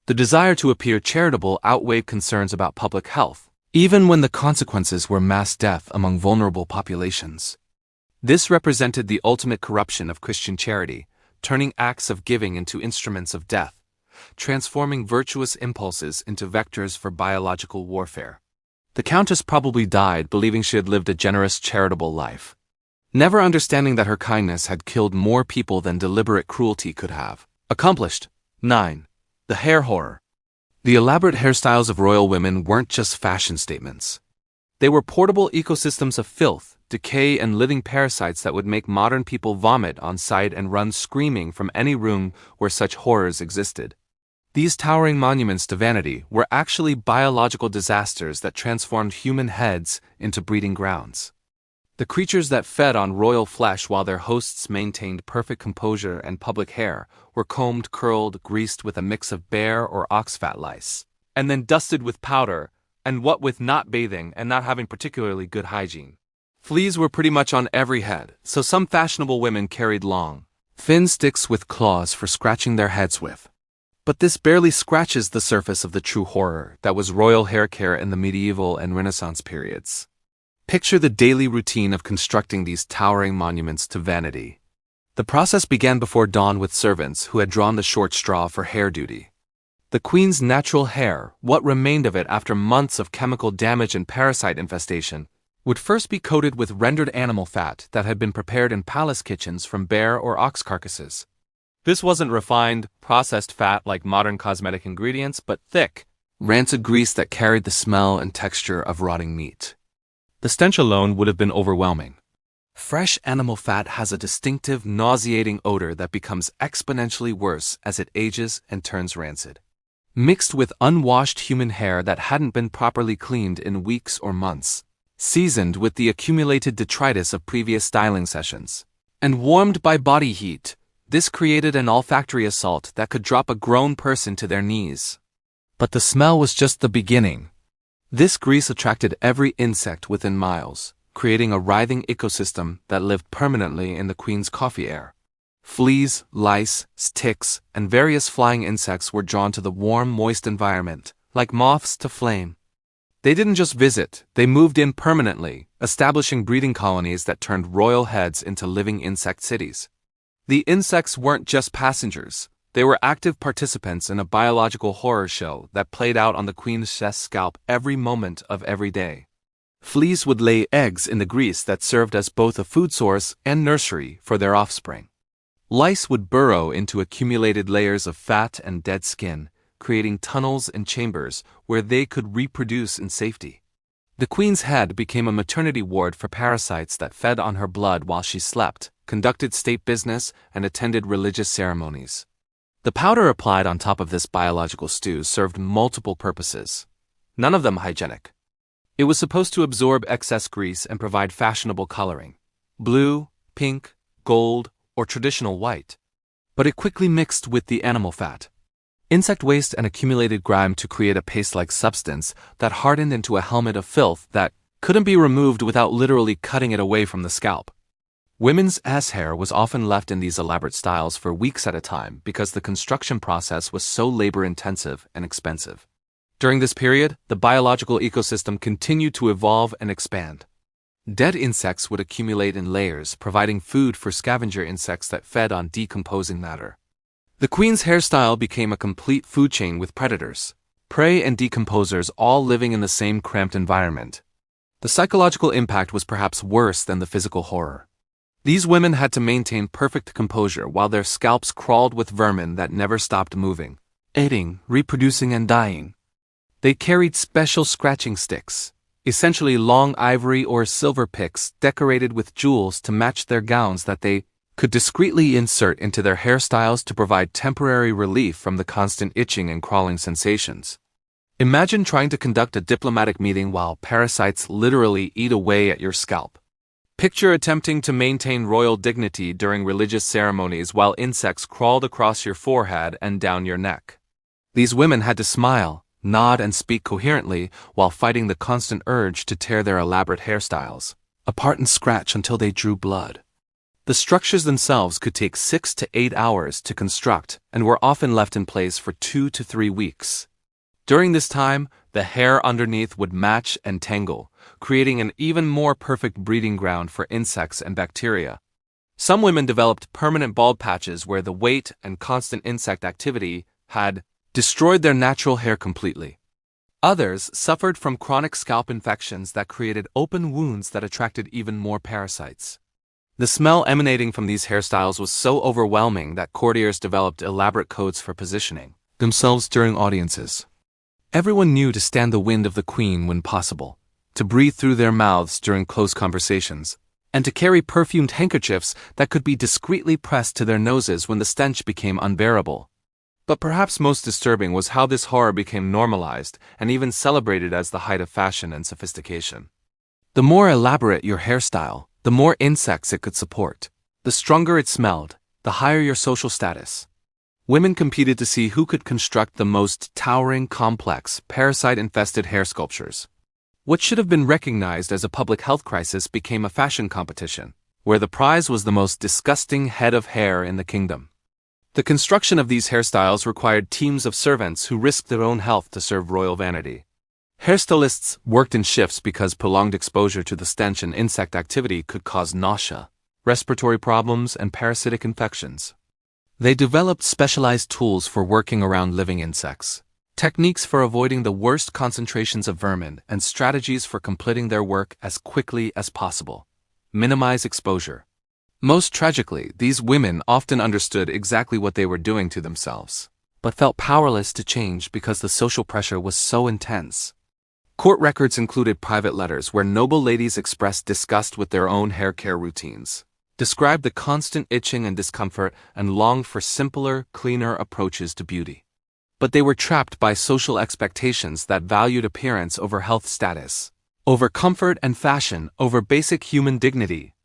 The desire to appear charitable outweighed concerns about public health, even when the consequences were mass death among vulnerable populations. This represented the ultimate corruption of Christian charity, turning acts of giving into instruments of death, transforming virtuous impulses into vectors for biological warfare. The Countess probably died believing she had lived a generous, charitable life, never understanding that her kindness had killed more people than deliberate cruelty could have accomplished. 9. The hair horror. The elaborate hairstyles of royal women weren't just fashion statements. They were portable ecosystems of filth, decay, and living parasites that would make modern people vomit on sight and run screaming from any room where such horrors existed. These towering monuments to vanity were actually biological disasters that transformed human heads into breeding grounds. The creatures that fed on royal flesh while their hosts maintained perfect composure and public hair were combed, curled, greased with a mix of bear or ox fat lice, and then dusted with powder, and what with not bathing and not having particularly good hygiene. Fleas were pretty much on every head, so some fashionable women carried long, thin sticks with claws for scratching their heads with. But this barely scratches the surface of the true horror that was royal hair care in the medieval and Renaissance periods. Picture the daily routine of constructing these towering monuments to vanity. The process began before dawn with servants who had drawn the short straw for hair duty. The queen's natural hair, what remained of it after months of chemical damage and parasite infestation, would first be coated with rendered animal fat that had been prepared in palace kitchens from bear or ox carcasses. This wasn't refined, processed fat like modern cosmetic ingredients, but thick, rancid grease that carried the smell and texture of rotting meat. The stench alone would have been overwhelming. Fresh animal fat has a distinctive, nauseating odor that becomes exponentially worse as it ages and turns rancid. Mixed with unwashed human hair that hadn't been properly cleaned in weeks or months, seasoned with the accumulated detritus of previous styling sessions, and warmed by body heat, this created an olfactory assault that could drop a grown person to their knees. But the smell was just the beginning. This grease attracted every insect within miles, creating a writhing ecosystem that lived permanently in the queen's coffee air. Fleas, lice, ticks, and various flying insects were drawn to the warm, moist environment, like moths to flame. They didn't just visit, they moved in permanently, establishing breeding colonies that turned royal heads into living insect cities. The insects weren't just passengers, they were active participants in a biological horror show that played out on the queen's scalp every moment of every day. Fleas would lay eggs in the grease that served as both a food source and nursery for their offspring. Lice would burrow into accumulated layers of fat and dead skin, creating tunnels and chambers where they could reproduce in safety. The queen's head became a maternity ward for parasites that fed on her blood while she slept, conducted state business, and attended religious ceremonies. The powder applied on top of this biological stew served multiple purposes. none of them hygienic. It was supposed to absorb excess grease and provide fashionable coloring, blue, pink, gold, or traditional white. But it quickly mixed with the animal fat, insect waste, and accumulated grime to create a paste-like substance that hardened into a helmet of filth that couldn't be removed without literally cutting it away from the scalp. Women's ass hair was often left in these elaborate styles for weeks at a time because the construction process was so labor-intensive and expensive. During this period, the biological ecosystem continued to evolve and expand. Dead insects would accumulate in layers, providing food for scavenger insects that fed on decomposing matter. The queen's hairstyle became a complete food chain with predators, prey, and decomposers all living in the same cramped environment. The psychological impact was perhaps worse than the physical horror. These women had to maintain perfect composure while their scalps crawled with vermin that never stopped moving, eating, reproducing, and dying. They carried special scratching sticks, essentially long ivory or silver picks decorated with jewels to match their gowns that they could discreetly insert into their hairstyles to provide temporary relief from the constant itching and crawling sensations. Imagine trying to conduct a diplomatic meeting while parasites literally eat away at your scalp. Picture attempting to maintain royal dignity during religious ceremonies while insects crawled across your forehead and down your neck. These women had to smile, nod, and speak coherently while fighting the constant urge to tear their elaborate hairstyles apart and scratch until they drew blood. The structures themselves could take 6 to 8 hours to construct and were often left in place for 2 to 3 weeks. During this time, the hair underneath would match and tangle, creating an even more perfect breeding ground for insects and bacteria. Some women developed permanent bald patches where the weight and constant insect activity had destroyed their natural hair completely. Others suffered from chronic scalp infections that created open wounds that attracted even more parasites. The smell emanating from these hairstyles was so overwhelming that courtiers developed elaborate codes for positioning themselves during audiences. Everyone knew to stand the wind of the queen when possible, to breathe through their mouths during close conversations, and to carry perfumed handkerchiefs that could be discreetly pressed to their noses when the stench became unbearable. But perhaps most disturbing was how this horror became normalized and even celebrated as the height of fashion and sophistication. The more elaborate your hairstyle, the more insects it could support. The stronger it smelled, the higher your social status. Women competed to see who could construct the most towering, complex, parasite-infested hair sculptures. What should have been recognized as a public health crisis became a fashion competition, where the prize was the most disgusting head of hair in the kingdom. The construction of these hairstyles required teams of servants who risked their own health to serve royal vanity. Hairstylists worked in shifts because prolonged exposure to the stench and insect activity could cause nausea, respiratory problems, and parasitic infections. They developed specialized tools for working around living insects, techniques for avoiding the worst concentrations of vermin, and strategies for completing their work as quickly as possible. Minimize exposure. Most tragically, these women often understood exactly what they were doing to themselves, but felt powerless to change because the social pressure was so intense. Court records included private letters where noble ladies expressed disgust with their own hair care routines, described the constant itching and discomfort, and longed for simpler, cleaner approaches to beauty. But they were trapped by social expectations that valued appearance over health status, over comfort and fashion, over basic human dignity.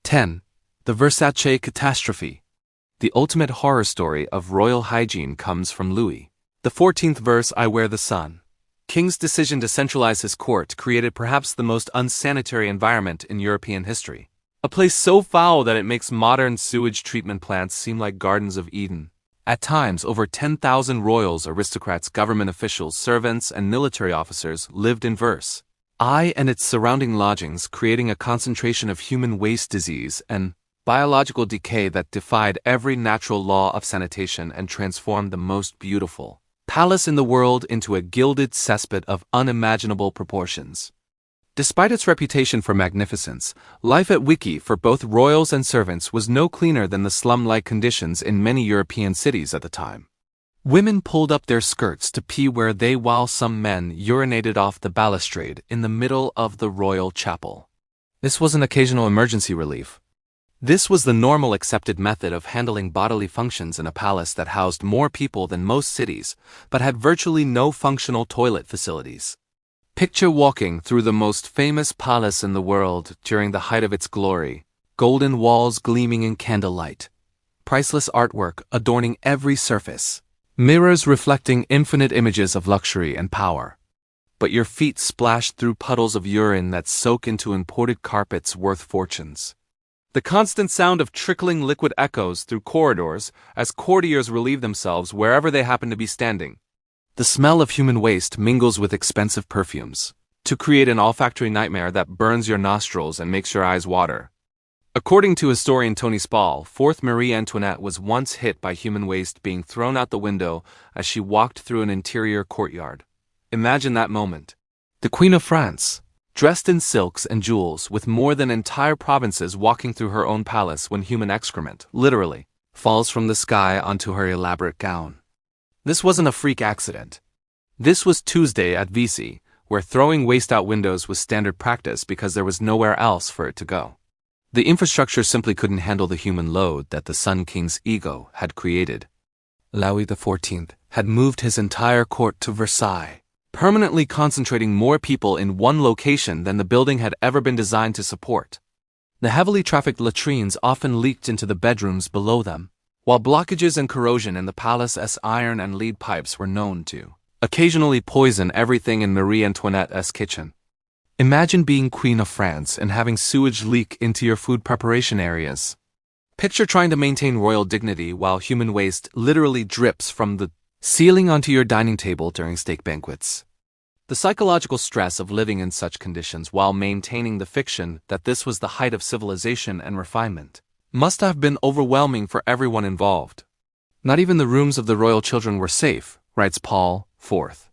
10. The Versace Catastrophe. The ultimate horror story of royal hygiene comes from Louis XIV verse I wear the sun. King's decision to centralize his court created perhaps the most unsanitary environment in European history. A place so foul that it makes modern sewage treatment plants seem like gardens of Eden. At times, over 10,000 royals, aristocrats, government officials, servants, and military officers lived in Versailles and its surrounding lodgings, creating a concentration of human waste, disease, and biological decay that defied every natural law of sanitation and transformed the most beautiful palace in the world into a gilded cesspit of unimaginable proportions. Despite its reputation for magnificence, life at Wiki for both royals and servants was no cleaner than the slum-like conditions in many European cities at the time. Women pulled up their skirts to pee where they, while some men urinated off the balustrade in the middle of the royal chapel. This wasn't occasional emergency relief. This was the normal accepted method of handling bodily functions in a palace that housed more people than most cities, but had virtually no functional toilet facilities. Picture walking through the most famous palace in the world during the height of its glory, golden walls gleaming in candlelight, priceless artwork adorning every surface, mirrors reflecting infinite images of luxury and power. But your feet splash through puddles of urine that soak into imported carpets worth fortunes. The constant sound of trickling liquid echoes through corridors as courtiers relieve themselves wherever they happen to be standing. The smell of human waste mingles with expensive perfumes to create an olfactory nightmare that burns your nostrils and makes your eyes water. According to historian Tony Spall, 4th Marie Antoinette was once hit by human waste being thrown out the window as she walked through an interior courtyard. Imagine that moment. The Queen of France, dressed in silks and jewels with more than entire provinces walking through her own palace when human excrement, literally, falls from the sky onto her elaborate gown. This wasn't a freak accident. This was Tuesday at VC, where throwing waste out windows was standard practice because there was nowhere else for it to go. The infrastructure simply couldn't handle the human load that the Sun King's ego had created. Louis XIV had moved his entire court to Versailles, permanently concentrating more people in one location than the building had ever been designed to support. The heavily trafficked latrines often leaked into the bedrooms below them, while blockages and corrosion in the palace's iron and lead pipes were known to occasionally poison everything in Marie Antoinette's kitchen. Imagine being Queen of France and having sewage leak into your food preparation areas. Picture trying to maintain royal dignity while human waste literally drips from the ceiling onto your dining table during state banquets. The psychological stress of living in such conditions while maintaining the fiction that this was the height of civilization and refinement must have been overwhelming for everyone involved. Not even the rooms of the royal children were safe, writes Paul IV.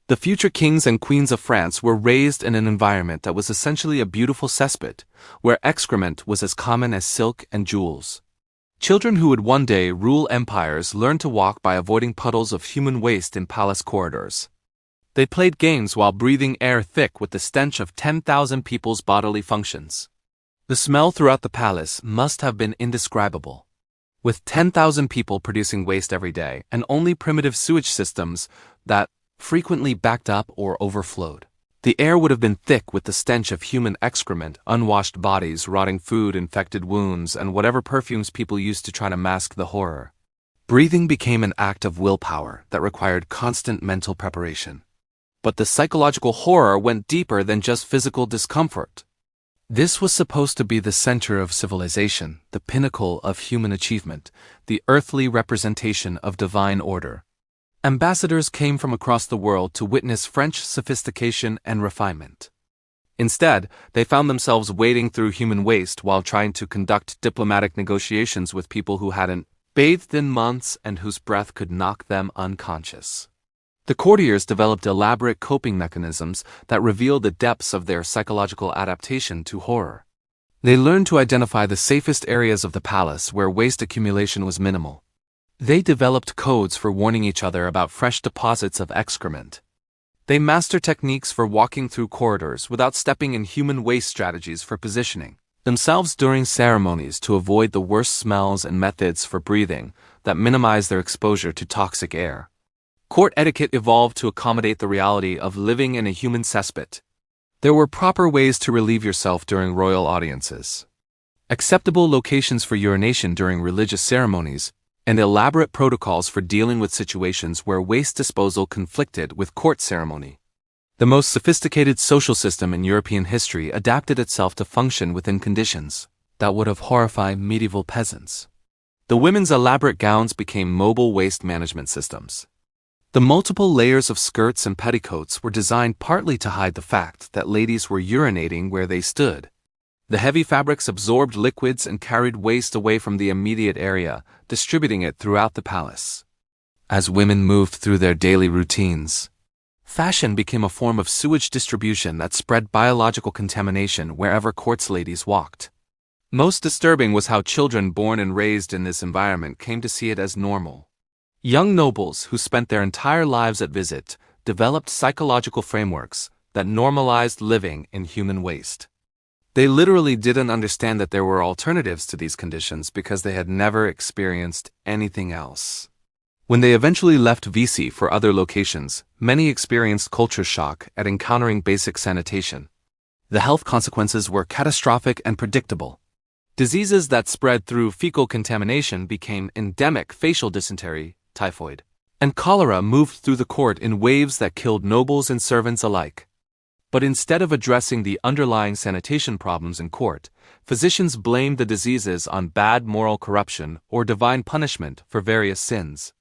The future kings and queens of France were raised in an environment that was essentially a beautiful cesspit, where excrement was as common as silk and jewels. Children who would one day rule empires learned to walk by avoiding puddles of human waste in palace corridors. They played games while breathing air thick with the stench of 10,000 people's bodily functions. The smell throughout the palace must have been indescribable. With 10,000 people producing waste every day and only primitive sewage systems that frequently backed up or overflowed, the air would have been thick with the stench of human excrement, unwashed bodies, rotting food, infected wounds, and whatever perfumes people used to try to mask the horror. Breathing became an act of willpower that required constant mental preparation. But the psychological horror went deeper than just physical discomfort. This was supposed to be the center of civilization, the pinnacle of human achievement, the earthly representation of divine order. Ambassadors came from across the world to witness French sophistication and refinement. Instead, they found themselves wading through human waste while trying to conduct diplomatic negotiations with people who hadn't bathed in months and whose breath could knock them unconscious. The courtiers developed elaborate coping mechanisms that revealed the depths of their psychological adaptation to horror. They learned to identify the safest areas of the palace where waste accumulation was minimal. They developed codes for warning each other about fresh deposits of excrement. They mastered techniques for walking through corridors without stepping in human waste strategies for positioning themselves during ceremonies to avoid the worst smells and methods for breathing that minimize their exposure to toxic air. Court etiquette evolved to accommodate the reality of living in a human cesspit. There were proper ways to relieve yourself during royal audiences, acceptable locations for urination during religious ceremonies, and elaborate protocols for dealing with situations where waste disposal conflicted with court ceremony. The most sophisticated social system in European history adapted itself to function within conditions that would have horrified medieval peasants. The women's elaborate gowns became mobile waste management systems. The multiple layers of skirts and petticoats were designed partly to hide the fact that ladies were urinating where they stood. The heavy fabrics absorbed liquids and carried waste away from the immediate area, distributing it throughout the palace. As women moved through their daily routines, fashion became a form of sewage distribution that spread biological contamination wherever courts ladies walked. Most disturbing was how children born and raised in this environment came to see it as normal. Young nobles who spent their entire lives at visit developed psychological frameworks that normalized living in human waste. They literally didn't understand that there were alternatives to these conditions because they had never experienced anything else. When they eventually left VC for other locations, many experienced culture shock at encountering basic sanitation. The health consequences were catastrophic and predictable. Diseases that spread through fecal contamination became endemic: facial dysentery, typhoid, and cholera moved through the court in waves that killed nobles and servants alike. But instead of addressing the underlying sanitation problems in court, physicians blamed the diseases on bad moral corruption or divine punishment for various sins.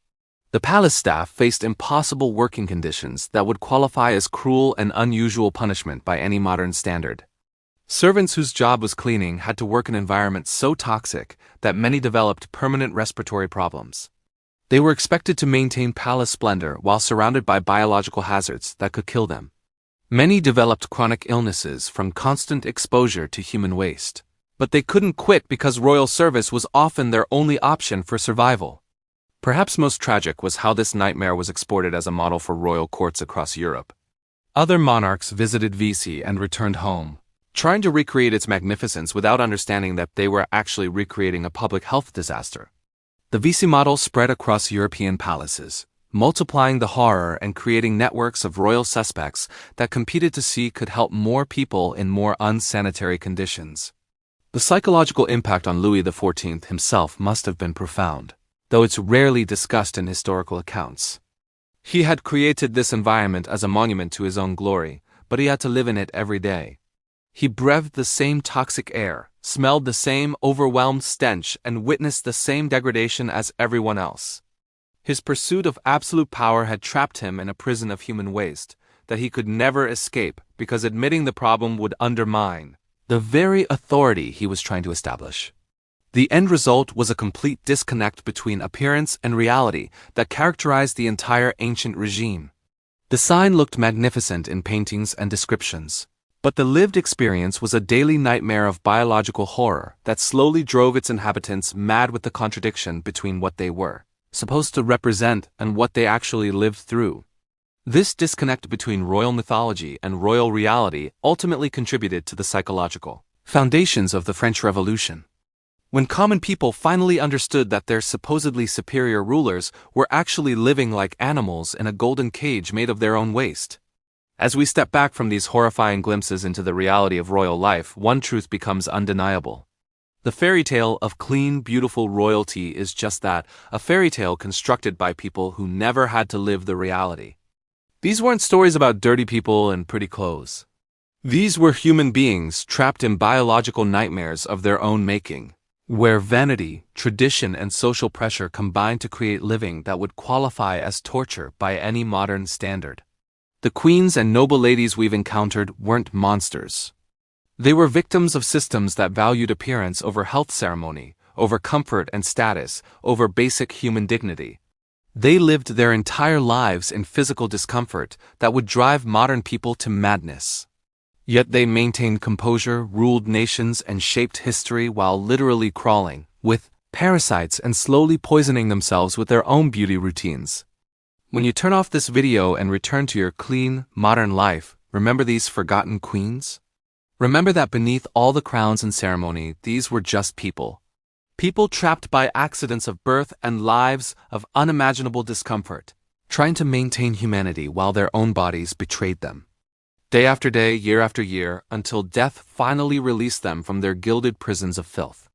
The palace staff faced impossible working conditions that would qualify as cruel and unusual punishment by any modern standard. Servants whose job was cleaning had to work in environments so toxic that many developed permanent respiratory problems. They were expected to maintain palace splendor while surrounded by biological hazards that could kill them. Many developed chronic illnesses from constant exposure to human waste. But they couldn't quit because royal service was often their only option for survival. Perhaps most tragic was how this nightmare was exported as a model for royal courts across Europe. Other monarchs visited VC and returned home, trying to recreate its magnificence without understanding that they were actually recreating a public health disaster. The VC model spread across European palaces, multiplying the horror and creating networks of royal suspects that competed to see could help more people in more unsanitary conditions. The psychological impact on Louis XIV himself must have been profound, though it's rarely discussed in historical accounts. He had created this environment as a monument to his own glory, but he had to live in it every day. He breathed the same toxic air, smelled the same overwhelmed stench, and witnessed the same degradation as everyone else. His pursuit of absolute power had trapped him in a prison of human waste that he could never escape because admitting the problem would undermine the very authority he was trying to establish. The end result was a complete disconnect between appearance and reality that characterized the entire ancient regime. The sign looked magnificent in paintings and descriptions, but the lived experience was a daily nightmare of biological horror that slowly drove its inhabitants mad with the contradiction between what they were supposed to represent and what they actually lived through. This disconnect between royal mythology and royal reality ultimately contributed to the psychological foundations of the French Revolution. When common people finally understood that their supposedly superior rulers were actually living like animals in a golden cage made of their own waste. As we step back from these horrifying glimpses into the reality of royal life, one truth becomes undeniable. The fairy tale of clean, beautiful royalty is just that, a fairy tale constructed by people who never had to live the reality. These weren't stories about dirty people and pretty clothes. These were human beings trapped in biological nightmares of their own making, where vanity, tradition, and social pressure combined to create living that would qualify as torture by any modern standard. The queens and noble ladies we've encountered weren't monsters. They were victims of systems that valued appearance over health ceremony, over comfort and status, over basic human dignity. They lived their entire lives in physical discomfort that would drive modern people to madness. Yet they maintained composure, ruled nations, and shaped history while literally crawling with parasites and slowly poisoning themselves with their own beauty routines. When you turn off this video and return to your clean, modern life, remember these forgotten queens? Remember that beneath all the crowns and ceremony, these were just people. People trapped by accidents of birth and lives of unimaginable discomfort, trying to maintain humanity while their own bodies betrayed them. Day after day, year after year, until death finally released them from their gilded prisons of filth.